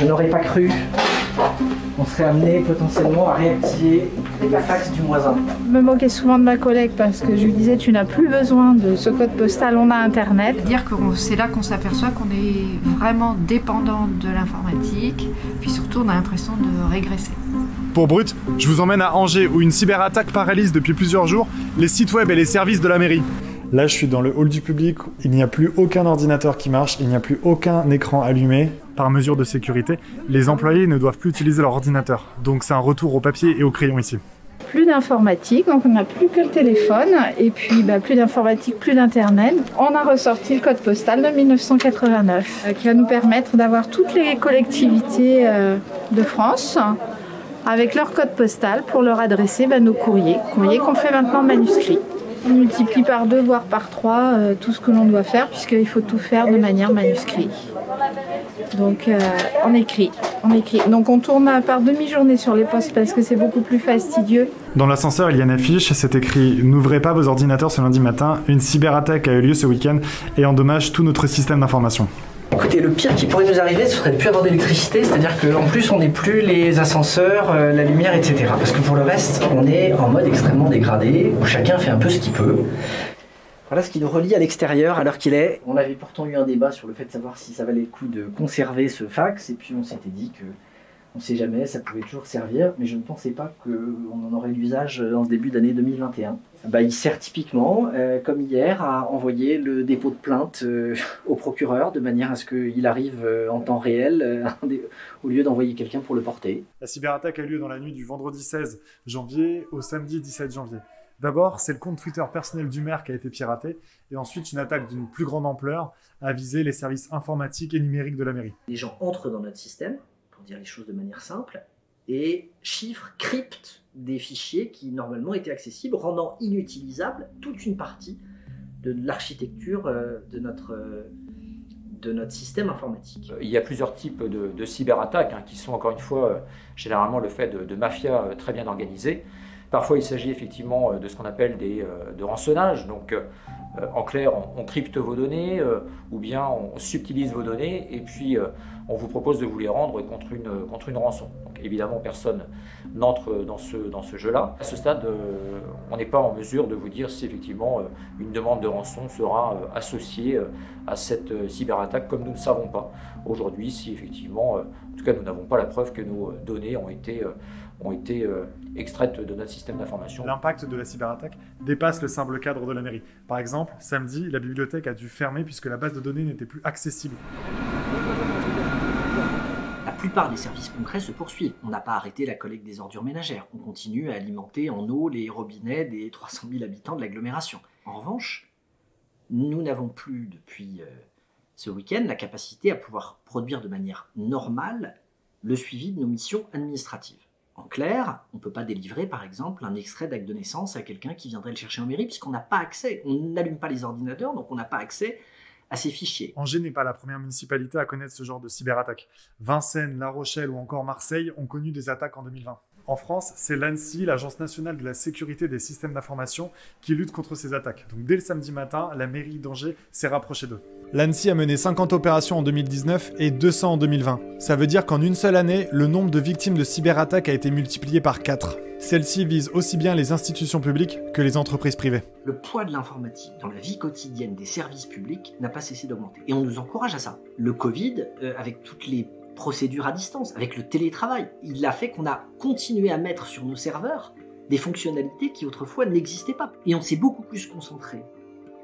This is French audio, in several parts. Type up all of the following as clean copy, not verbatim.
Je n'aurais pas cru qu'on serait amené potentiellement à réactiver la fax du moisin. Je me moquais souvent de ma collègue parce que je lui disais tu n'as plus besoin de ce code postal, on a internet. Dire que c'est là qu'on s'aperçoit qu'on est vraiment dépendant de l'informatique, puis surtout on a l'impression de régresser. Pour Brut, je vous emmène à Angers où une cyberattaque paralyse depuis plusieurs jours les sites web et les services de la mairie. Là, je suis dans le hall du public, il n'y a plus aucun ordinateur qui marche, il n'y a plus aucun écran allumé. Par mesure de sécurité, les employés ne doivent plus utiliser leur ordinateur. Donc c'est un retour au papier et au crayon ici. Plus d'informatique, donc on n'a plus que le téléphone, et puis plus d'informatique, plus d'internet. On a ressorti le code postal de 1989, qui va nous permettre d'avoir toutes les collectivités de France avec leur code postal pour leur adresser nos courriers qu'on fait maintenant manuscrits. On multiplie par 2 voire par 3 tout ce que l'on doit faire puisqu'il faut tout faire de manière manuscrite. Donc on écrit. Donc on tourne par demi-journée sur les postes parce que c'est beaucoup plus fastidieux. Dans l'ascenseur, il y a une affiche, c'est écrit « N'ouvrez pas vos ordinateurs ce lundi matin, une cyberattaque a eu lieu ce week-end et endommage tout notre système d'information ». Écoutez, le pire qui pourrait nous arriver, ce serait de ne plus avoir d'électricité, c'est-à-dire qu'en plus on n'est plus les ascenseurs, la lumière, etc. Parce que pour le reste, on est en mode extrêmement dégradé, où chacun fait un peu ce qu'il peut. Voilà ce qui nous relie à l'extérieur à l'heure qu'il est. On avait pourtant eu un débat sur le fait de savoir si ça valait le coup de conserver ce fax, et puis on s'était dit que on ne sait jamais, ça pouvait toujours servir, mais je ne pensais pas qu'on en aurait l'usage en ce début d'année 2021. Il sert typiquement, comme hier, à envoyer le dépôt de plainte au procureur, de manière à ce qu'il arrive en temps réel, au lieu d'envoyer quelqu'un pour le porter. La cyberattaque a eu lieu dans la nuit du vendredi 16 janvier au samedi 17 janvier. D'abord, c'est le compte Twitter personnel du maire qui a été piraté, et ensuite une attaque d'une plus grande ampleur a visé les services informatiques et numériques de la mairie. Les gens entrent dans notre système, pour dire les choses de manière simple, et chiffrent, cryptent des fichiers qui normalement étaient accessibles, rendant inutilisable toute une partie de l'architecture de notre système informatique. Il y a plusieurs types de cyberattaques qui sont encore une fois généralement le fait de mafias très bien organisées. Parfois il s'agit effectivement de ce qu'on appelle de rançonnage, donc en clair on crypte vos données ou bien on subtilise vos données et puis on vous propose de vous les rendre contre une rançon. Donc évidemment personne n'entre dans ce jeu-là. À ce stade, on n'est pas en mesure de vous dire si effectivement une demande de rançon sera associée à cette cyberattaque, comme nous ne savons pas aujourd'hui si effectivement, en tout cas nous n'avons pas la preuve que nos données ont été extraites de notre système d'information. L'impact de la cyberattaque dépasse le simple cadre de la mairie. Par exemple, samedi, la bibliothèque a dû fermer puisque la base de données n'était plus accessible. La plupart des services concrets se poursuivent. On n'a pas arrêté la collecte des ordures ménagères. On continue à alimenter en eau les robinets des 300 000 habitants de l'agglomération. En revanche, nous n'avons plus depuis ce week-end la capacité à pouvoir produire de manière normale le suivi de nos missions administratives. En clair, on ne peut pas délivrer par exemple un extrait d'acte de naissance à quelqu'un qui viendrait le chercher en mairie puisqu'on n'a pas accès. On n'allume pas les ordinateurs, donc on n'a pas accès à ces fichiers. Angers n'est pas la première municipalité à connaître ce genre de cyberattaque. Vincennes, La Rochelle ou encore Marseille ont connu des attaques en 2020. En France, c'est l'ANSSI, l'Agence nationale de la sécurité des systèmes d'information, qui lutte contre ces attaques. Donc dès le samedi matin, la mairie d'Angers s'est rapprochée d'eux. L'ANSSI a mené 50 opérations en 2019 et 200 en 2020. Ça veut dire qu'en une seule année, le nombre de victimes de cyberattaques a été multiplié par 4. Celle-ci vise aussi bien les institutions publiques que les entreprises privées. Le poids de l'informatique dans la vie quotidienne des services publics n'a pas cessé d'augmenter. Et on nous encourage à ça. Le Covid, avec toutes les procédures à distance, avec le télétravail, il a fait qu'on a continué à mettre sur nos serveurs des fonctionnalités qui autrefois n'existaient pas. Et on s'est beaucoup plus concentré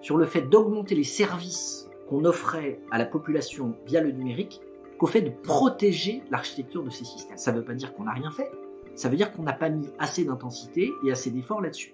sur le fait d'augmenter les services qu'on offrait à la population via le numérique qu'au fait de protéger l'architecture de ces systèmes. Ça ne veut pas dire qu'on n'a rien fait, ça veut dire qu'on n'a pas mis assez d'intensité et assez d'efforts là-dessus.